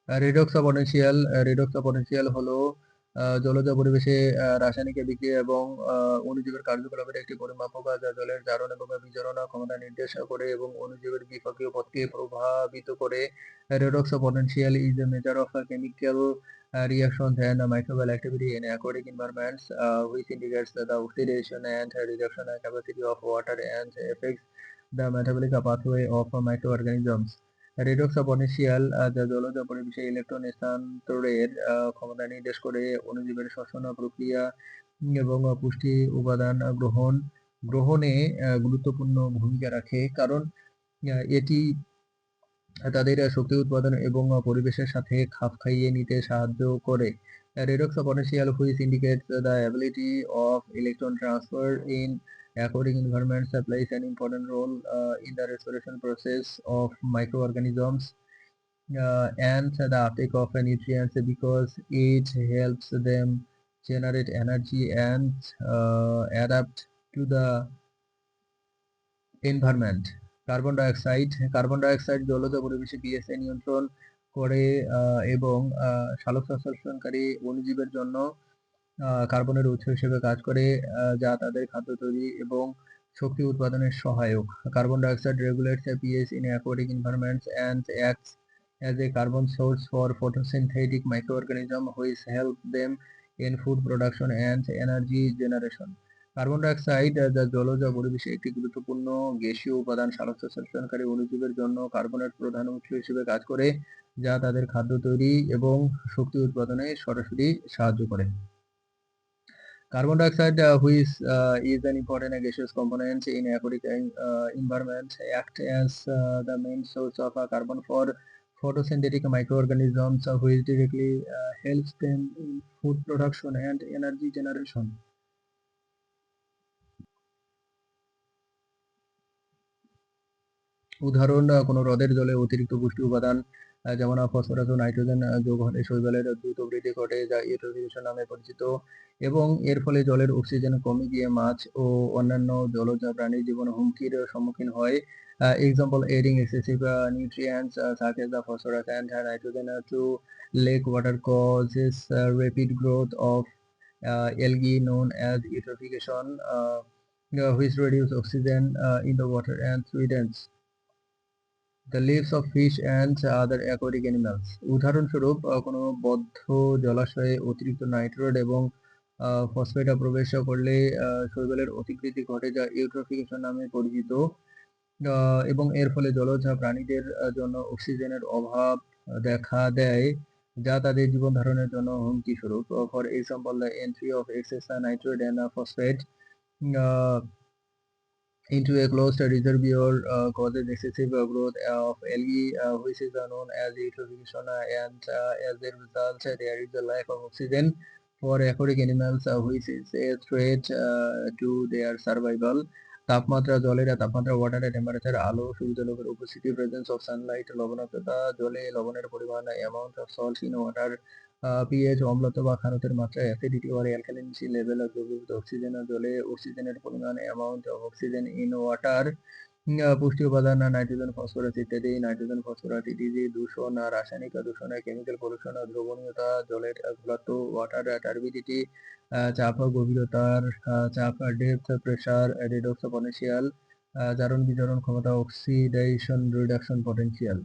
Redox potential হলো জলজ পরিবেশে রাসায়নিক বিক্রিয়া এবং অণুজীবের কার্যকলাপের একটি পরিমাপক যা জলের জারণ এবং বিজারণ ক্ষমতা নির্দেশ করে এবং অণুজীবের বিপাকীয় পথকে প্রভাবিত করে। Redox potential is a measure of chemical reactions and microbial activity in aquatic environments, which indicates the oxidation and reduction capacity of water and affects the metabolic pathway of microorganisms. Redox potential যা জলজ পরিবেশে electron স্থানান্তরের ক্ষমতা নির্দেশ করে অণুজীবের শ্বসন প্রক্রিয়া এবং পুষ্টি উপাদান গ্রহণে গুরুত্বপূর্ণ ভূমিকা রাখে, কারণ এটি তাদের শক্তি উৎপাদন এবং পরিবেশের সাথে খাপ খাইয়ে নিতে সাহায্য করে। Redox potential which indicates the ability of electron transfer in aquatic environments plays an important role in the respiration process of microorganisms and the uptake of nutrients, because it helps them generate energy and adapt to the environment. Carbon dioxide জলজ পরিবেশে পিএসএ নিয়ন্ত্রণ করে এবং সালোক সংশ্লেষণকারী অণুজীবের জন্য কার্বনের উৎস হিসেবে কাজ করে, যা তাদের খাদ্য তৈরি এবং শক্তি উৎপাদনের সহায়ক। Carbon dioxide regulates pH in aquatic environments and acts as a carbon source for photosynthetic microorganisms, which help them in food production and energy generation. Carbon dioxide যা জলজ পরিবেশে একটি গুরুত্বপূর্ণ গ্যাসীয় উপাদান সালোক সংশ্লেষণকারী অণুজীবের জন্য কার্বনের প্রধান উৎস হিসেবে কাজ করে, যা তাদের খাদ্য তৈরি এবং শক্তি উৎপাদনে সরাসরি সাহায্য করে। Carbon dioxide, which is an important gaseous component in aquatic environment, act as the main source of carbon for photosynthetic microorganisms, which directly helps them in food production and energy generation. উদাহরণ: কোনো হ্রদের জলে অতিরিক্ত পুষ্টি উপাদান যেমন phosphorus ও nitrogen যোগ হলে শৈবালের দ্রুত বৃদ্ধি ঘটে, যা ইউট্রোফিকেশন নামে পরিচিত, এবং এর ফলে জলের অক্সিজেন কমে গিয়ে মাছ ও অন্যান্য জলজ প্রাণীর জীবন হুমকির সম্মুখীন হয়। Example: adding excessive nutrients such as the phosphorus and nitrogen to lake water causes rapid growth of algae known as eutrophication, which reduce oxygen in the water and sweetens the lives of fish and other aquatic animals. উদাহরণস্বরূপ, কোনো বদ্ধ জলাশয়ে অতিরিক্ত nitrate এবং phosphate প্রবেশ করলে শৈবালের অতিবৃদ্ধি ঘটে, যা ইউট্রোফিকেশন নামে পরিচিত, এবং এর ফলে জলজ প্রাণীদের জন্য অক্সিজেনের অভাব দেখা দেয়, যা তাদের জীবন ধারণের জন্য হুমকি স্বরূপ। For example, the entry of excess nitrate and phosphate into a closed reservoir causes excessive growth of algae, which is known as eutrophication, and as a result there is a lack of oxygen for aquatic animals, which is a threat to their survival. তাপমাত্রা: জলের তাপমাত্রা, water temperature, আলো, সূর্যালোকের উপস্থিতি, presence of Sunlight, লবণাক্ততা, জলে লবণের পরিমাণ, amount of salt in water, pH, অম্লত্ব বা ক্ষারতের মাত্রা, অ্যাসিডিটি অর অ্যালকালিনিটি লেভেল, দ্রবীভূত অক্সিজেন, জলে অক্সিজেনের পরিমাণ, amount of oxygen in water, পুষ্টি উপাদান, নাইট্রোজেন, ফসফরাস ইত্যাদি। নাইট্রোজেন, ফসফরাস ইত্যাদি দূষণ, রাসায়নিক দূষণ, কেমিক্যাল পলিউশন, দ্রবণীয়তা, জলের ঘনত্ব, ওয়াটার টার্বিডিটি, চাপ, গভীরতার চাপ, ডেপথ, প্রেসার, রেডক্স পটেনশিয়াল, জারণ বিজারণ ক্ষমতা, অক্সিডেশন রিডাকশন পটেনশিয়াল।